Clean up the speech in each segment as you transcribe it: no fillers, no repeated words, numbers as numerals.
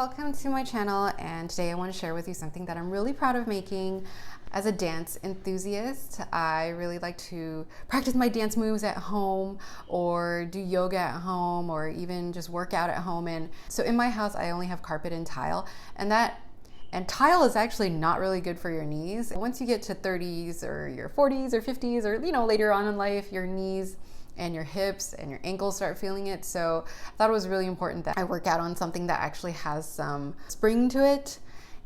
welcome to my channel, and today I want to share with you something that I'm really proud of making. As a dance enthusiast, I really like to practice my dance moves at home or do yoga at home or even just work out at home. And so in my house I only have carpet and tile, and tile is actually not really good for your knees. Once you get to 30s or your 40s or 50s or later on in life, your knees and your hips and your ankles start feeling it. So I thought it was really important that I work out on something that actually has some spring to it.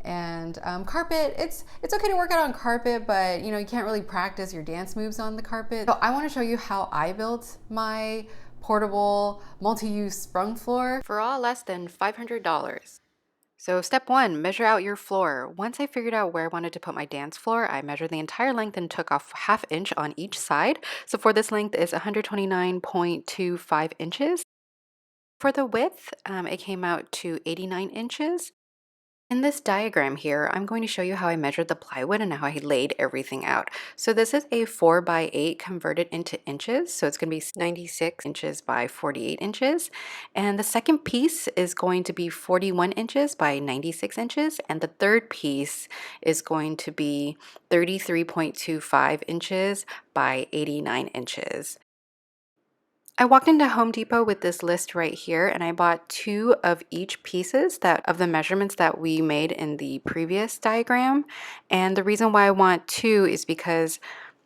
And carpet, it's okay to work out on carpet, but you can't really practice your dance moves on the carpet. So I want to show you how I built my portable multi-use sprung floor for all less than $500. So step one, measure out your floor. Once I figured out where I wanted to put my dance floor, I measured the entire length and took off ½ inch on each side. So for this length is 129.25 inches. For the width, it came out to 89 inches. In this diagram here, I'm going to show you how I measured the plywood and how I laid everything out. So this is a 4x8 converted into inches. So it's going to be 96 inches by 48 inches. And the second piece is going to be 41 inches by 96 inches. And the third piece is going to be 33.25 inches by 89 inches. I walked into Home Depot with this list right here, and I bought 2 of each pieces of the measurements that we made in the previous diagram. And the reason why I want 2 is because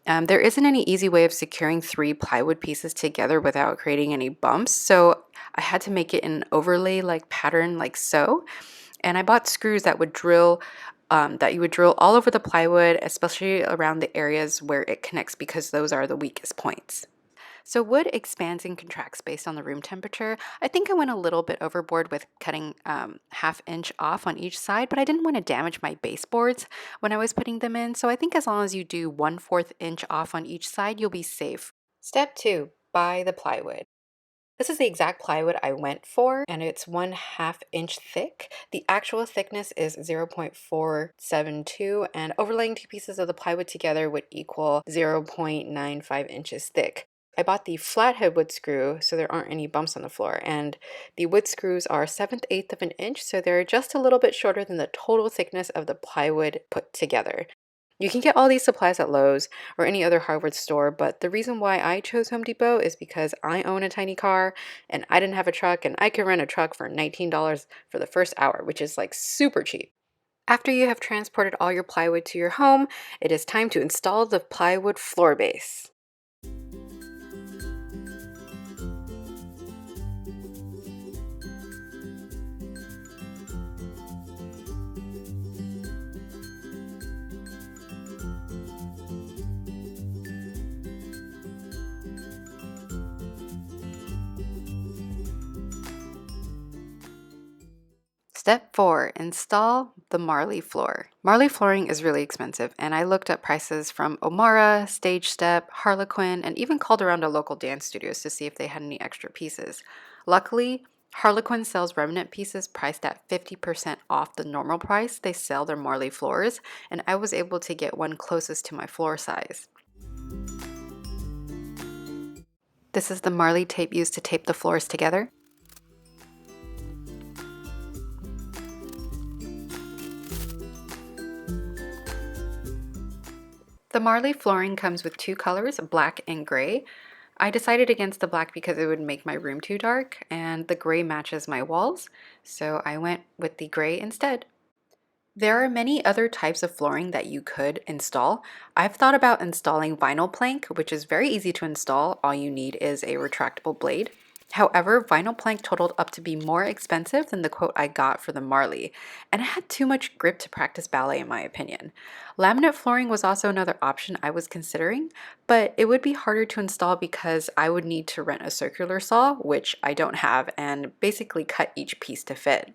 there isn't any easy way of securing 3 plywood pieces together without creating any bumps. So I had to make it an overlay like pattern like so. And I bought screws that would drill that you would drill all over the plywood, especially around the areas where it connects, because those are the weakest points. So wood expands and contracts based on the room temperature. I think I went a little bit overboard with cutting ½ inch off on each side, but I didn't want to damage my baseboards when I was putting them in. So I think as long as you do 1/4 inch off on each side, you'll be safe. Step 2, buy the plywood. This is the exact plywood I went for, and it's 1/2 inch thick. The actual thickness is 0.472, and overlaying 2 pieces of the plywood together would equal 0.95 inches thick. I bought the flathead wood screw so there aren't any bumps on the floor, and the wood screws are 7/8 of an inch, so they're just a little bit shorter than the total thickness of the plywood put together. You can get all these supplies at Lowe's or any other hardware store, but the reason why I chose Home Depot is because I own a tiny car and I didn't have a truck, and I could rent a truck for $19 for the first hour, which is like super cheap. After you have transported all your plywood to your home, it is time to install the plywood floor base. Step 4, install the MARLEY floor. MARLEY flooring is really expensive, and I looked up prices from Omara, Stage Step, Harlequin, and even called around to local dance studios to see if they had any extra pieces. Luckily, Harlequin sells remnant pieces priced at 50% off the normal price they sell their MARLEY floors, and I was able to get one closest to my floor size. This is the MARLEY tape used to tape the floors together. The MARLEY flooring comes with 2 colors, black and gray. I decided against the black because it would make my room too dark, and the gray matches my walls, so I went with the gray instead. There are many other types of flooring that you could install. I've thought about installing vinyl plank, which is very easy to install. All you need is a retractable blade. However, vinyl plank totaled up to be more expensive than the quote I got for the MARLEY, and it had too much grip to practice ballet in my opinion. Laminate flooring was also another option I was considering, but it would be harder to install because I would need to rent a circular saw, which I don't have, and basically cut each piece to fit.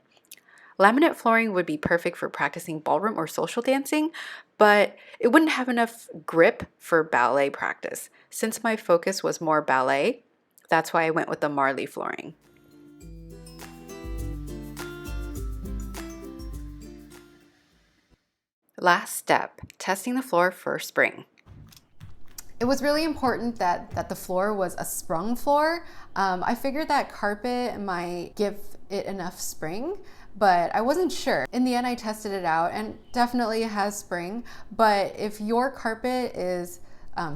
Laminate flooring would be perfect for practicing ballroom or social dancing, but it wouldn't have enough grip for ballet practice. Since my focus was more ballet, that's why I went with the MARLEY flooring. Last step, testing the floor for spring. It was really important that the floor was a sprung floor. I figured that carpet might give it enough spring, but I wasn't sure. In the end, I tested it out and definitely has spring, but if your carpet is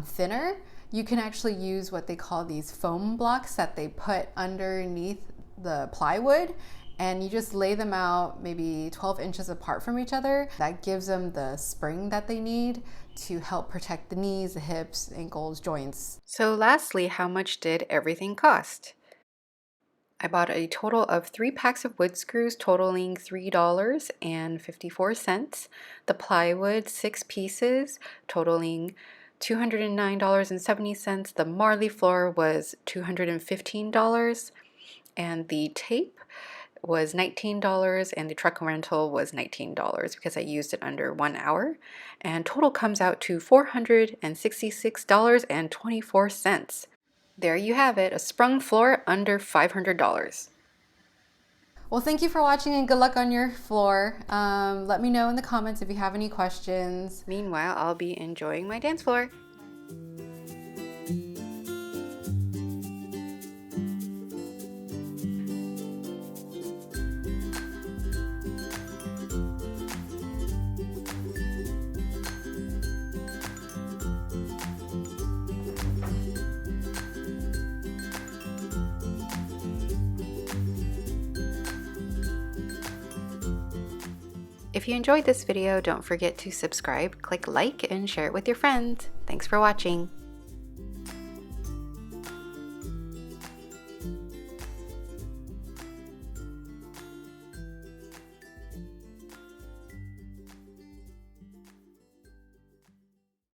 thinner, you can actually use what they call these foam blocks that they put underneath the plywood, and you just lay them out maybe 12 inches apart from each other. That gives them the spring that they need to help protect the knees, the hips, ankles, joints. So lastly, how much did everything cost? I bought a total of 3 packs of wood screws totaling $3.54. The plywood, 6 pieces, totaling $209.70. The Marley floor was $215. And the tape was $19, and the truck rental was $19 because I used it under 1 hour. And total comes out to $466.24. There you have it, a sprung floor under $500. Well, thank you for watching and good luck on your floor. Let me know in the comments if you have any questions. Meanwhile, I'll be enjoying my dance floor. If you enjoyed this video, don't forget to subscribe, click like, and share it with your friends. Thanks for watching.